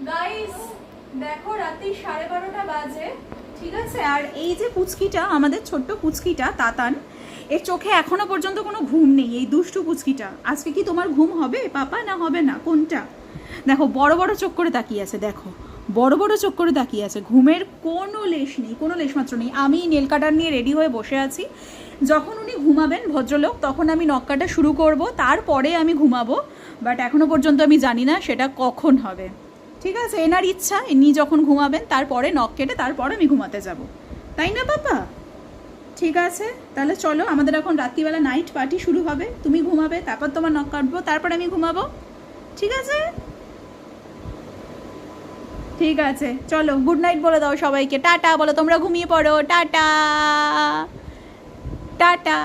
Guys দেখো রাত্রি 12:30 বাজে, ঠিক আছে। আর এই যে পুচকিটা, আমাদের ছোট্ট পুচকিটা তাতান, এর চোখে এখনো পর্যন্ত কোনো ঘুম নেই। এই দুষ্টু পুচকিটা, আজকে কি তোমার ঘুম হবে পাপা না হবে না কোনটা? দেখো বড় বড় চোখ করে তাকিয়ে আছে, দেখো বড় বড় চোখ করে তাকিয়ে আছে, ঘুমের কোনো লেশ নেই, কোনো লেশমাত্র নেই। আমি নেল কাটার নিয়ে রেডি হয়ে বসে আছি, যখন উনি ঘুমাবেন ভদ্রলোক তখন আমি নখ কাটা শুরু করব, তারপরে আমি ঘুমাবো। বাট এখনো পর্যন্ত আমি জানি না সেটা কখন হবে, ঠিক আছে। এনার ইচ্ছা, ইনি যখন ঘুমাবেন তারপরে নখ কেটে তারপরে আমি ঘুমাতে যাব, তাই না পাপা? ঠিক আছে, তাহলে চলো, আমাদের এখন রাত্রিবেলা নাইট পার্টি শুরু হবে। তুমি ঘুমাবে, তারপর তোমার নখ কাটবো, তারপর আমি ঘুমাবো, ঠিক আছে? ঠিক আছে, চলো গুড নাইট বলে দাও সবাইকে, টাটা বলো, তোমরা ঘুমিয়ে পড়ো, টাটা টাটা।